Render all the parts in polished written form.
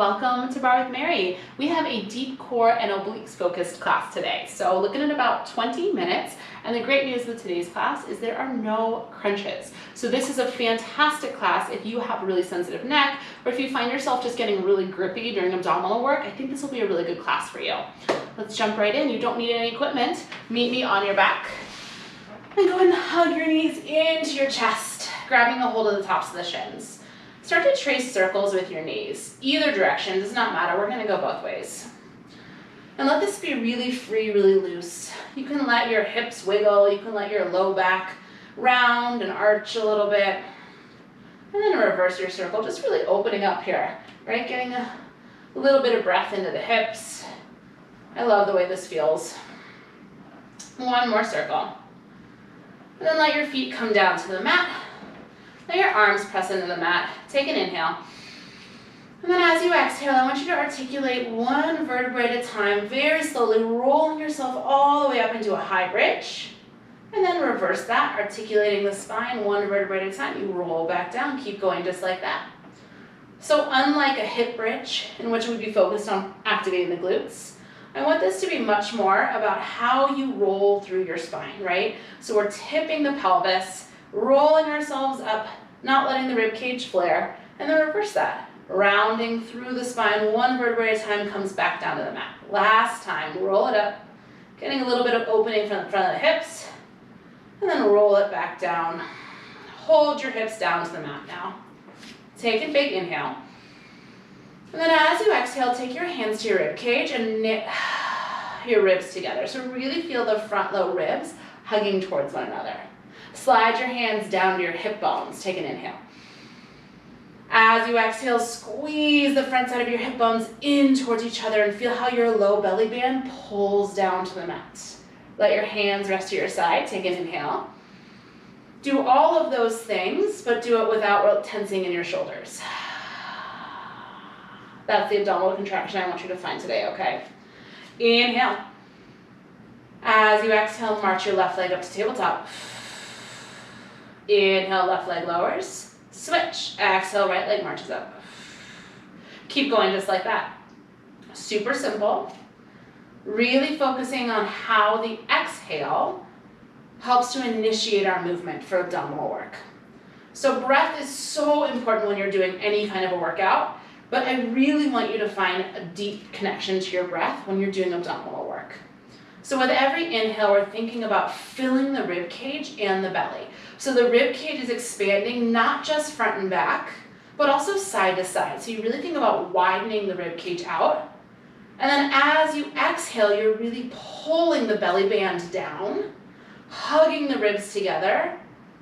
welcome to Barre with Mary. We have a deep core and obliques focused class today. So looking at about 20 minutes, and the great news with today's class is there are no crunches. So this is a fantastic class if you have a really sensitive neck, or if you find yourself just getting really grippy during abdominal work. I think this will be a really good class for you. Let's jump right in. You don't need any equipment. Meet me on your back. And go ahead and hug your knees into your chest, grabbing a hold of the tops of the shins. Start to trace circles with your knees. Either direction, does not matter. We're gonna go both ways. And let this be really free, really loose. You can let your hips wiggle. You can let your low back round and arch a little bit. And then reverse your circle, just really opening up here, right? Getting a little bit of breath into the hips. I love the way this feels. One more circle. And then let your feet come down to the mat. Let your arms press into the mat. Take an inhale. And then as you exhale, I want you to articulate one vertebrae at a time, very slowly rolling yourself all the way up into a high bridge. And then reverse that, articulating the spine one vertebrae at a time. You roll back down, keep going just like that. So unlike a hip bridge, in which we'd be focused on activating the glutes, I want this to be much more about how you roll through your spine, right? So we're tipping the pelvis, rolling ourselves up, not letting the rib cage flare, and then reverse that. Rounding through the spine, one vertebrae at a time, comes back down to the mat. Last time, roll it up, getting a little bit of opening from the front of the hips, and then roll it back down. Hold your hips down to the mat now. Take a big inhale. And then as you exhale, take your hands to your rib cage and knit your ribs together. So really feel the front low ribs hugging towards one another. Slide your hands down to your hip bones. Take an inhale. As you exhale, squeeze the front side of your hip bones in towards each other and feel how your low belly band pulls down to the mat. Let your hands rest to your side. Take an inhale. Do all of those things, but do it without tensing in your shoulders. That's the abdominal contraction I want you to find today, okay? Inhale. As you exhale, march your left leg up to tabletop. Inhale, left leg lowers. Switch. Exhale, right leg marches up. Keep going just like that. Super simple. Really focusing on how the exhale helps to initiate our movement for abdominal work. So breath is so important when you're doing any kind of a workout, but I really want you to find a deep connection to your breath when you're doing abdominal work. So with every inhale, we're thinking about filling the rib cage and the belly. So the rib cage is expanding, not just front and back, but also side to side. So you really think about widening the rib cage out. And then as you exhale, you're really pulling the belly band down, hugging the ribs together,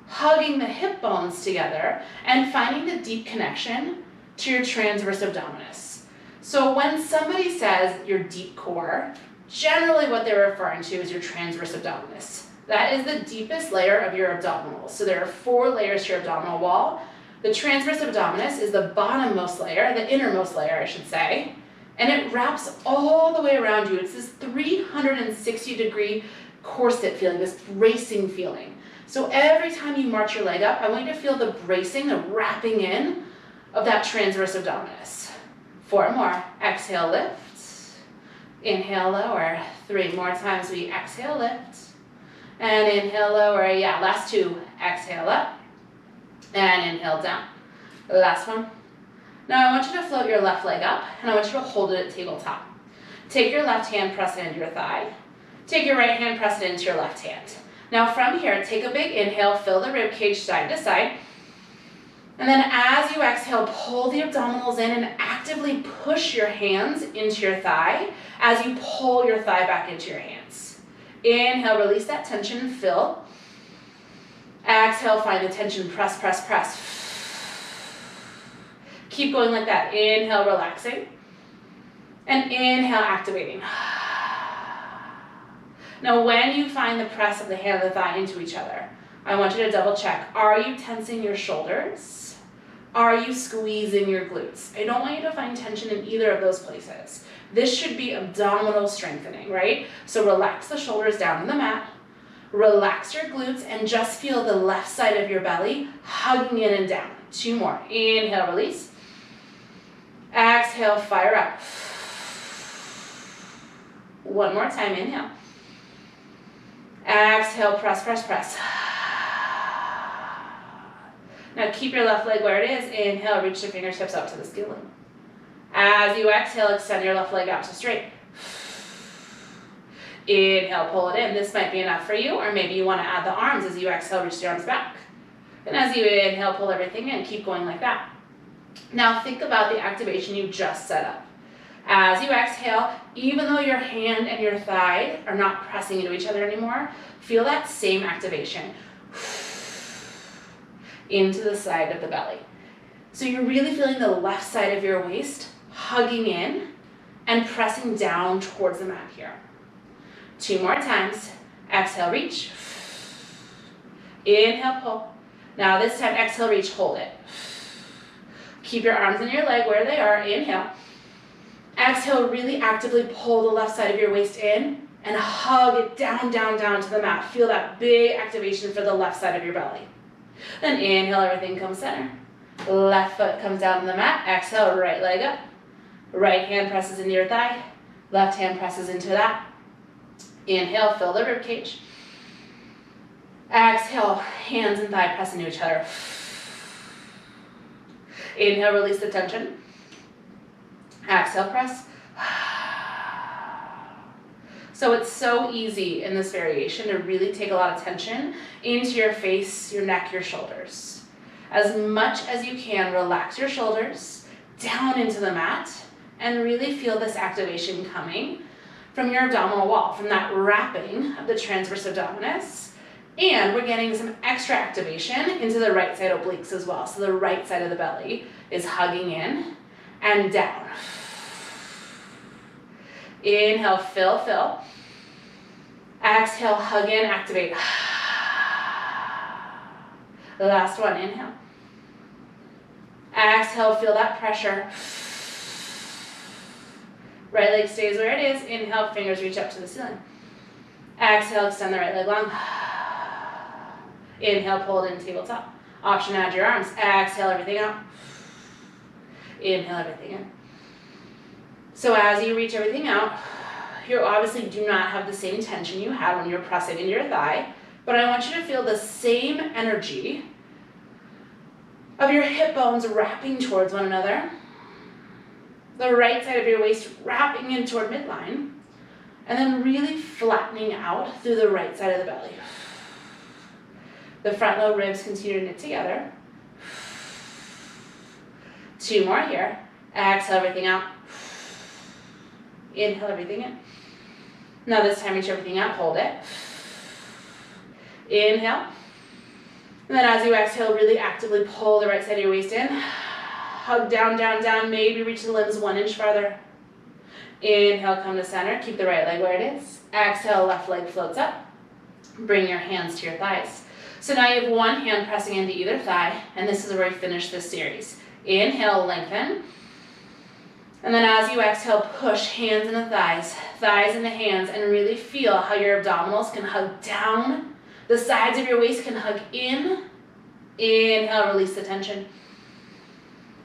hugging the hip bones together, and finding the deep connection to your transverse abdominis. So when somebody says your deep core, generally what they're referring to is your transverse abdominis. That is the deepest layer of your abdominals. So there are 4 layers to your abdominal wall. The transverse abdominis is the bottommost layer, the innermost layer, I should say, and it wraps all the way around you. It's this 360-degree corset feeling, this bracing feeling. So every time you march your leg up, I want you to feel the bracing, the wrapping in of that transverse abdominis. 4 more. Exhale, lift. Inhale, lower. 3 more times. We exhale, lift. And inhale, lower. Yeah, last 2. Exhale up. And inhale down. Last one. Now I want you to float your left leg up, and I want you to hold it at tabletop. Take your left hand, press it into your thigh. Take your right hand, press it into your left hand. Now from here, take a big inhale, fill the rib cage side to side. And then as you exhale, pull the abdominals in and actively push your hands into your thigh as you pull your thigh back into your hands. Inhale, release that tension, fill. Exhale, find the tension, press, press, press. Keep going like that. Inhale, relaxing. And inhale, activating. Now when you find the press of the hand and the thigh into each other, I want you to double check. Are you tensing your shoulders? Are you squeezing your glutes? I don't want you to find tension in either of those places. This should be abdominal strengthening, right? So relax the shoulders down in the mat. Relax your glutes and just feel the left side of your belly hugging in and down. 2 more. Inhale, release. Exhale, fire up. One more time, inhale. Exhale, press, press, press. Now keep your left leg where it is. Inhale, reach your fingertips up to the ceiling. As you exhale, extend your left leg out to straight. Inhale, pull it in. This might be enough for you, or maybe you want to add the arms as you exhale, reach the arms back. And as you inhale, pull everything in. Keep going like that. Now think about the activation you just set up. As you exhale, even though your hand and your thigh are not pressing into each other anymore, feel that same activation into the side of the belly. So you're really feeling the left side of your waist hugging in and pressing down towards the mat here. 2 more times. Exhale, reach. Inhale, pull. Now this time, exhale, reach, hold it. Keep your arms and your leg where they are. Inhale. Exhale, really actively pull the left side of your waist in and hug it down, down, down to the mat. Feel that big activation for the left side of your belly. Then inhale, everything comes center. Left foot comes down to the mat. Exhale, right leg up. Right hand presses into your thigh. Left hand presses into that. Inhale, fill the rib cage. Exhale, hands and thigh press into each other. Inhale, release the tension. Exhale, press. So it's so easy in this variation to really take a lot of tension into your face, your neck, your shoulders. As much as you can, relax your shoulders down into the mat and really feel this activation coming from your abdominal wall, from that wrapping of the transverse abdominis. And we're getting some extra activation into the right side obliques as well. So the right side of the belly is hugging in and down. Inhale, fill, fill. Exhale, hug in, activate. Last one, inhale. Exhale, feel that pressure. Right leg stays where it is. Inhale, fingers reach up to the ceiling. Exhale, extend the right leg long. Inhale, pull it in, tabletop. Option, add your arms. Exhale, everything out. Inhale, everything in. So as you reach everything out, you obviously do not have the same tension you had when you're pressing into your thigh, but I want you to feel the same energy of your hip bones wrapping towards one another, the right side of your waist wrapping in toward midline, and then really flattening out through the right side of the belly. The front low ribs continue to knit together. 2 more here. Exhale everything out. Inhale everything in. Now this time reach everything out, hold it. Inhale. And then as you exhale, really actively pull the right side of your waist in. Hug down, down, down. Maybe reach the limbs 1 inch farther. Inhale, come to center. Keep the right leg where it is. Exhale, left leg floats up. Bring your hands to your thighs. So now you have one hand pressing into either thigh, and this is where we finish this series. Inhale, lengthen. And then as you exhale, push hands into thighs, thighs into hands, and really feel how your abdominals can hug down. The sides of your waist can hug in. Inhale, release the tension.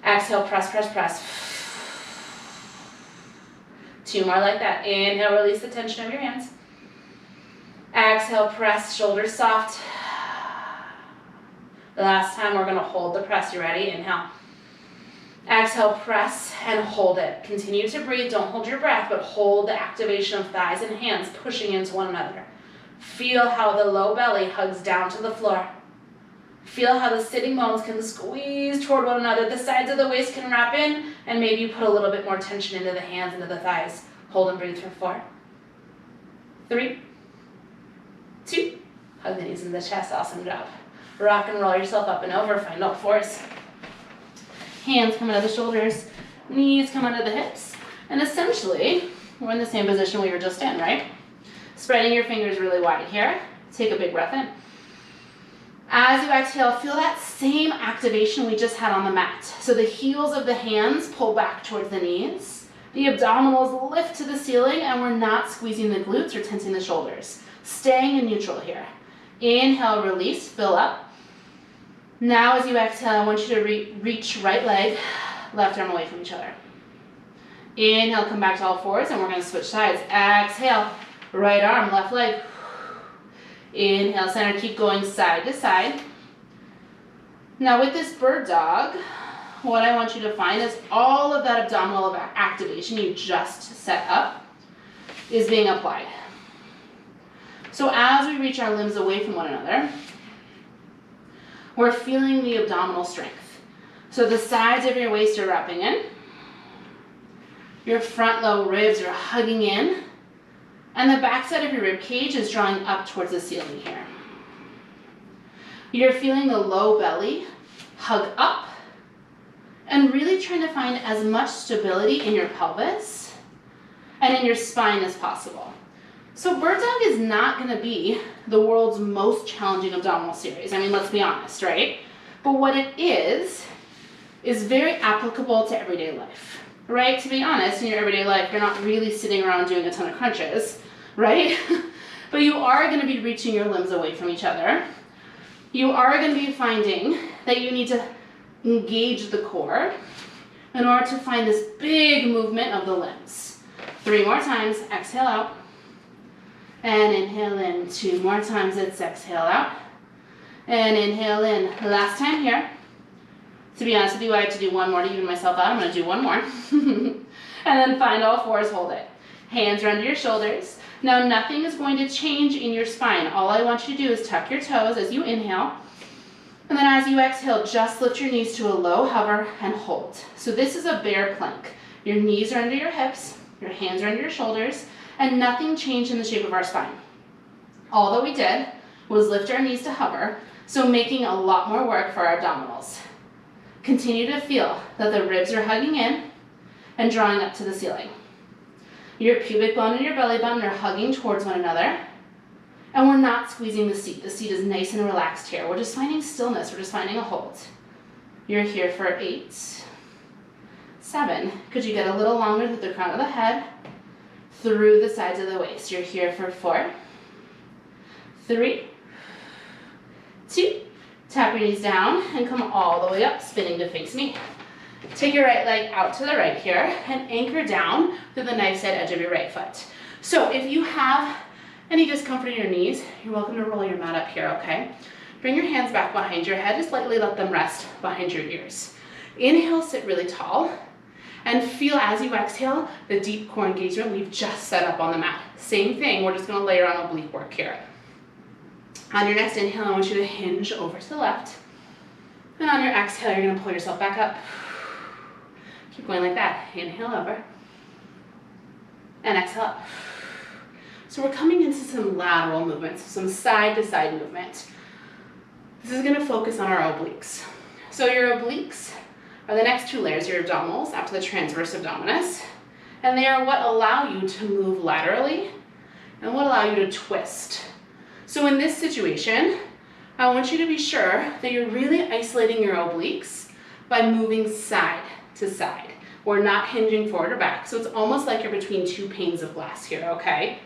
Exhale, press, press, press. 2 more like that. Inhale, release the tension of your hands. Exhale, press, shoulders soft. The last time we're going to hold the press. You ready? Inhale. Exhale, press and hold it. Continue to breathe. Don't hold your breath, but hold the activation of thighs and hands pushing into one another. Feel how the low belly hugs down to the floor. Feel how the sitting bones can squeeze toward one another. The sides of the waist can wrap in, and maybe you put a little bit more tension into the hands, into the thighs. Hold and breathe for 4, 3, 2. Hug the knees into the chest. Awesome job. Rock and roll yourself up and over. Find out force. Hands come under the shoulders, knees come under the hips, and essentially, we're in the same position we were just in, right? Spreading your fingers really wide here. Take a big breath in. As you exhale, feel that same activation we just had on the mat. So the heels of the hands pull back towards the knees. The abdominals lift to the ceiling, and we're not squeezing the glutes or tensing the shoulders. Staying in neutral here. Inhale, release, fill up. Now as you exhale, I want you to reach right leg, left arm away from each other. Inhale, come back to all fours, and we're gonna switch sides. Exhale, right arm, left leg. Inhale, center, keep going side to side. Now with this bird dog, what I want you to find is all of that abdominal activation you just set up is being applied. So as we reach our limbs away from one another, we're feeling the abdominal strength. So the sides of your waist are wrapping in, your front low ribs are hugging in, and the back side of your rib cage is drawing up towards the ceiling here. You're feeling the low belly hug up and really trying to find as much stability in your pelvis and in your spine as possible. So bird dog is not going to be the world's most challenging abdominal series. I mean, let's be honest, right? But what it is very applicable to everyday life, right? To be honest, in your everyday life, you're not really sitting around doing a ton of crunches, right? But you are going to be reaching your limbs away from each other. You are going to be finding that you need to engage the core in order to find this big movement of the limbs. 3 more times, exhale out. And inhale in. 2 more times, it's exhale out. And inhale in. Last time here. To be honest with you, I had to do one more to even myself out. I'm going to do one more. And then find all fours, hold it. Hands are under your shoulders. Now nothing is going to change in your spine. All I want you to do is tuck your toes as you inhale. And then as you exhale, just lift your knees to a low hover and hold. So this is a bear plank. Your knees are under your hips, your hands are under your shoulders, and nothing changed in the shape of our spine. All that we did was lift our knees to hover, so making a lot more work for our abdominals. Continue to feel that the ribs are hugging in and drawing up to the ceiling. Your pubic bone and your belly button are hugging towards one another. And we're not squeezing the seat. The seat is nice and relaxed here. We're just finding stillness. We're just finding a hold. You're here for 8, 7. Could you get a little longer with the crown of the head through the sides of the waist? You're here for 4, 3, 2. Tap your knees down and come all the way up, spinning to face me. Take your right leg out to the right here and anchor down through the knife side edge of your right foot. So if you have any discomfort in your knees, you're welcome to roll your mat up here, okay? Bring your hands back behind your head, just lightly let them rest behind your ears. Inhale, sit really tall, and feel as you exhale the deep core engagement we've just set up on the mat. Same thing, we're just gonna layer on oblique work here. On your next inhale, I want you to hinge over to the left, and on your exhale, you're gonna pull yourself back up. Keep going like that. Inhale over, and exhale up. So we're coming into some lateral movements, some side-to-side movement. This is going to focus on our obliques. So your obliques are the next 2 layers, your abdominals after the transverse abdominis, and they are what allow you to move laterally and what allow you to twist. So in this situation, I want you to be sure that you're really isolating your obliques by moving side to side. We're not hinging forward or back, so it's almost like you're between 2 panes of glass here, okay?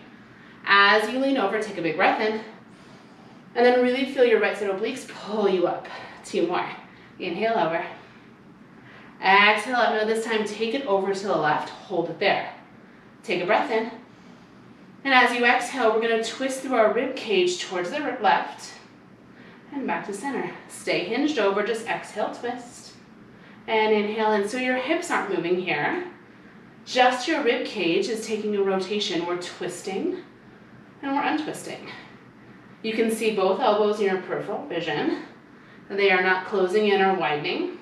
As you lean over, take a big breath in, and then really feel your right side obliques pull you up. 2 more. Inhale over. Exhale up. Now this time, take it over to the left. Hold it there. Take a breath in. And as you exhale, we're going to twist through our rib cage towards the left and back to center. Stay hinged over. Just exhale, twist. And inhale in. So your hips aren't moving here. Just your rib cage is taking a rotation. We're twisting and we're untwisting. You can see both elbows in your peripheral vision. They are not closing in or widening.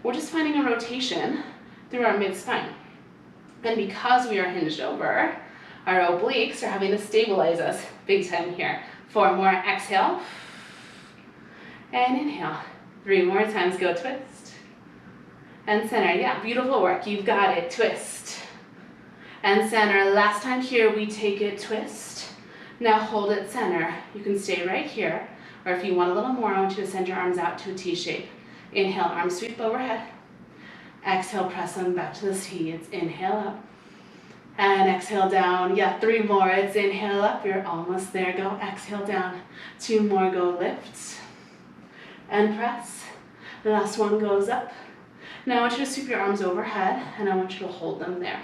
We're just finding a rotation through our mid-spine. And because we are hinged over, our obliques are having to stabilize us big time here. 4 more, exhale. And inhale. 3 more times, go twist. And center, yeah, beautiful work, you've got it, twist. And center, last time here, we take it, twist. Now hold it center. You can stay right here, or if you want a little more, I want you to send your arms out to a T shape. Inhale, arms sweep overhead. Exhale, press them back to the T. It's inhale up. And exhale down. Yeah, 3 more. It's inhale up. You're almost there. Go. Exhale down. 2 more. Go lift. And press. The last one goes up. Now I want you to sweep your arms overhead, and I want you to hold them there.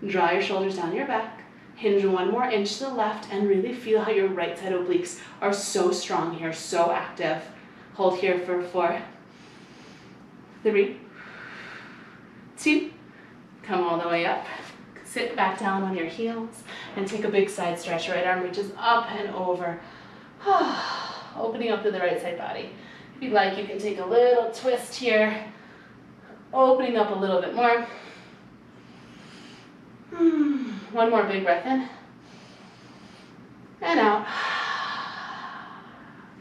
Draw your shoulders down to your back. Hinge 1 more inch to the left, and really feel how your right side obliques are so strong here, so active. Hold here for 4, 3, 2, come all the way up. Sit back down on your heels and take a big side stretch. Right arm reaches up and over. Opening up to the right side body. If you'd like, you can take a little twist here. Opening up a little bit more. 1 more big breath in. And out.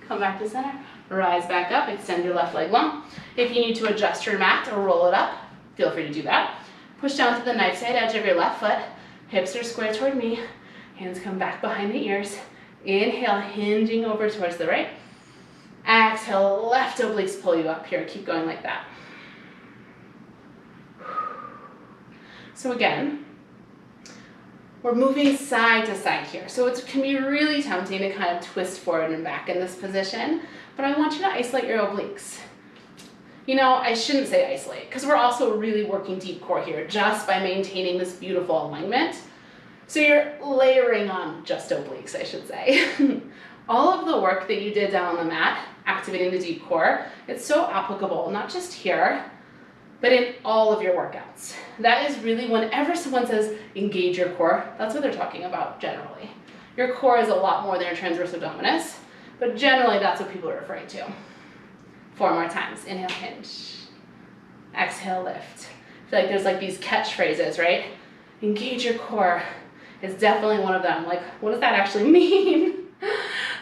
Come back to center. Rise back up. Extend your left leg long. If you need to adjust your mat or roll it up, feel free to do that. Push down to the knife side edge of your left foot. Hips are square toward me. Hands come back behind the ears. Inhale, hinging over towards the right. Exhale, left obliques pull you up here. Keep going like that. So again, we're moving side to side here. So it can be really tempting to kind of twist forward and back in this position, but I want you to isolate your obliques. You know, I shouldn't say isolate, because we're also really working deep core here just by maintaining this beautiful alignment. So you're layering on just obliques, I should say. All of the work that you did down on the mat, activating the deep core, it's so applicable, not just here, but in all of your workouts. That is really, whenever someone says engage your core, that's what they're talking about generally. Your core is a lot more than your transverse abdominis, but generally that's what people are referring to. 4 more times. Inhale, hinge. Exhale, lift. I feel like there's like these catchphrases, right? Engage your core is definitely one of them. Like, what does that actually mean?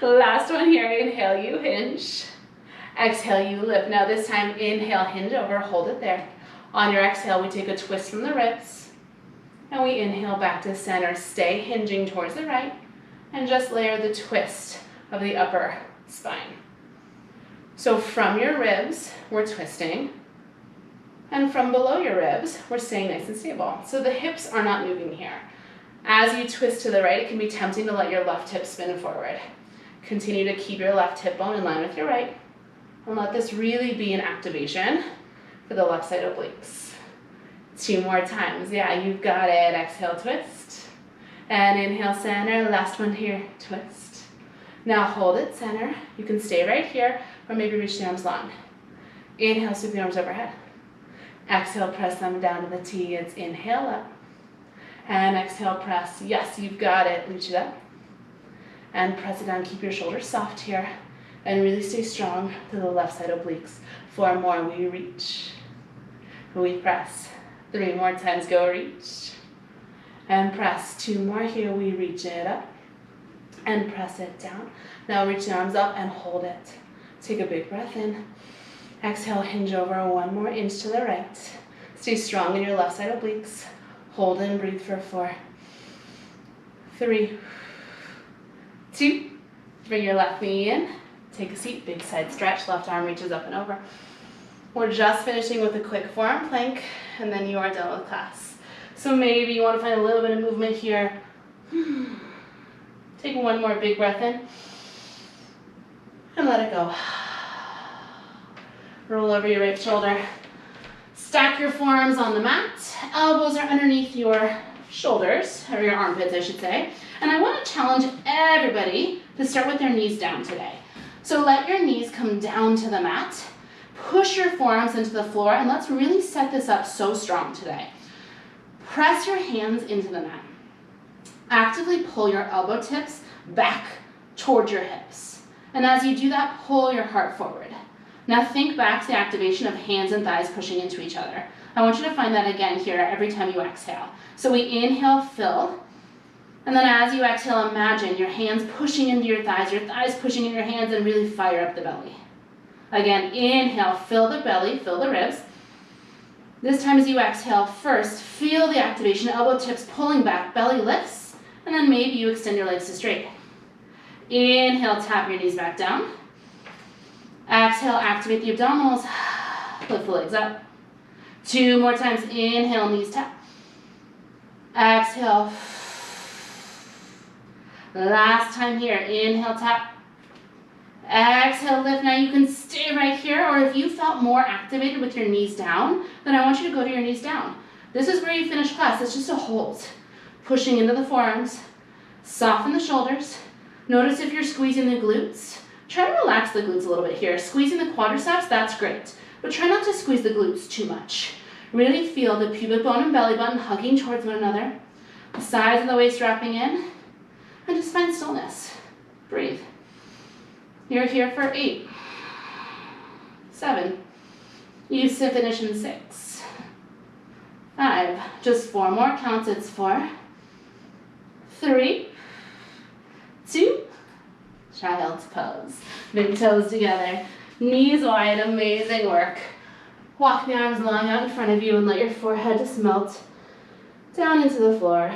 Last one here. Inhale, you hinge. Exhale, you lift. Now this time, inhale, hinge over, hold it there. On your exhale, we take a twist from the ribs, and we inhale back to center. Stay hinging towards the right, and just layer the twist of the upper spine. So from your ribs, we're twisting, and from below your ribs, we're staying nice and stable. So the hips are not moving here. As you twist to the right, it can be tempting to let your left hip spin forward. Continue to keep your left hip bone in line with your right, and let this really be an activation for the left side obliques. 2 more times. Yeah, you've got it. Exhale, twist. And inhale, center. Last one here, twist. Now hold it, center. You can stay right here, or maybe reach the arms long. Inhale, sweep the arms overhead. Exhale, press them down to the T. It's inhale up. And exhale, press. Yes, you've got it. Reach it up. And press it down. Keep your shoulders soft here. And really stay strong to the left side obliques. 4 more, we reach. We press. 3 more times, go reach. And press. 2 more here, we reach it up. And press it down. Now reach the arms up and hold it. Take a big breath in. Exhale, hinge over 1 more inch to the right. Stay strong in your left side obliques. Hold and breathe for 4, 3, 2. Bring your left knee in. Take a seat, big side stretch, left arm reaches up and over. We're just finishing with a quick forearm plank, and then you are done with class. So maybe you want to find a little bit of movement here. Take 1 more big breath in, and let it go. Roll over your right shoulder. Stack your forearms on the mat. Elbows are underneath your shoulders, or your armpits, I should say. And I want to challenge everybody to start with their knees down today. So let your knees come down to the mat. Push your forearms into the floor, and let's really set this up so strong today. Press your hands into the mat. Actively pull your elbow tips back towards your hips. And as you do that, pull your heart forward. Now think back to the activation of hands and thighs pushing into each other. I want you to find that again here every time you exhale. So we inhale, fill. And then as you exhale, imagine your hands pushing into your thighs pushing in your hands, and really fire up the belly. Again, inhale, fill the belly, fill the ribs. This time as you exhale, first feel the activation, elbow tips pulling back, belly lifts, and then maybe you extend your legs to straight. Inhale, tap your knees back down. Exhale, activate the abdominals, lift the legs up. 2 more times, inhale, knees tap. Exhale. Last time here, inhale, tap. Exhale, lift. Now you can stay right here, or if you felt more activated with your knees down, then I want you to go to your knees down. This is where you finish class. It's just a hold. Pushing into the forearms. Soften the shoulders. Notice if you're squeezing the glutes. Try to relax the glutes a little bit here. Squeezing the quadriceps, that's great. But try not to squeeze the glutes too much. Really feel the pubic bone and belly button hugging towards one another. The sides of the waist wrapping in. And just find stillness. Breathe. You're here for 8, 7. You finish in 6, 5. Just 4 more counts. It's 4, 3, 2. Child's pose. Big toes together. Knees wide. Amazing work. Walk the arms long out in front of you and let your forehead just melt down into the floor.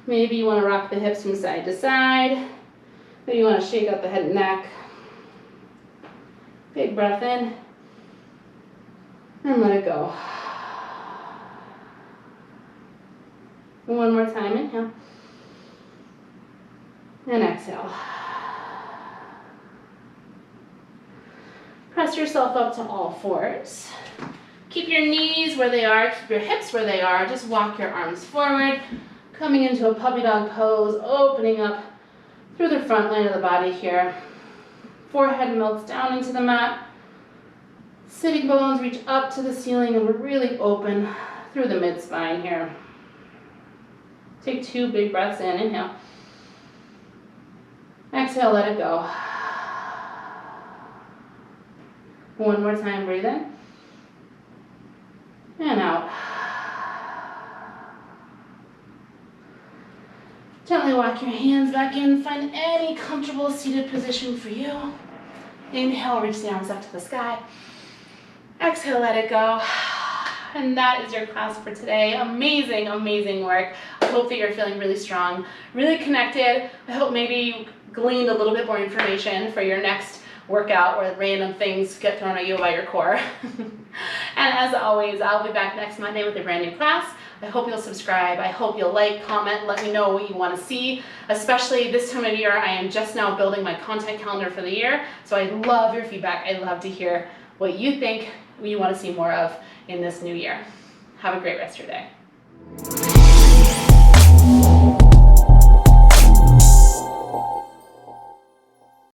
Maybe you want to rock the hips from side to side. Maybe you want to shake out the head and neck. Big breath in. And let it go. And one more time, inhale. And exhale. Press yourself up to all fours. Keep your knees where they are, keep your hips where they are. Just walk your arms forward. Coming into a puppy dog pose, opening up through the front line of the body here. Forehead melts down into the mat. Sitting bones reach up to the ceiling and we're really open through the mid-spine here. Take 2 big breaths in, inhale. Exhale, let it go. One more time, breathe in. And out. Gently walk your hands back in. Find any comfortable seated position for you. Inhale, reach the arms up to the sky. Exhale, let it go. And that is your class for today. Amazing, amazing work. I hope that you're feeling really strong, really connected. I hope maybe you gleaned a little bit more information for your next workout where random things get thrown at you by your core. And as always, I'll be back next Monday with a brand new class. I hope you'll subscribe. I hope you'll like, comment, let me know what you want to see. Especially this time of year, I am just now building my content calendar for the year. So I love your feedback. I'd love to hear what you think you want to see more of in this new year. Have a great rest of your day.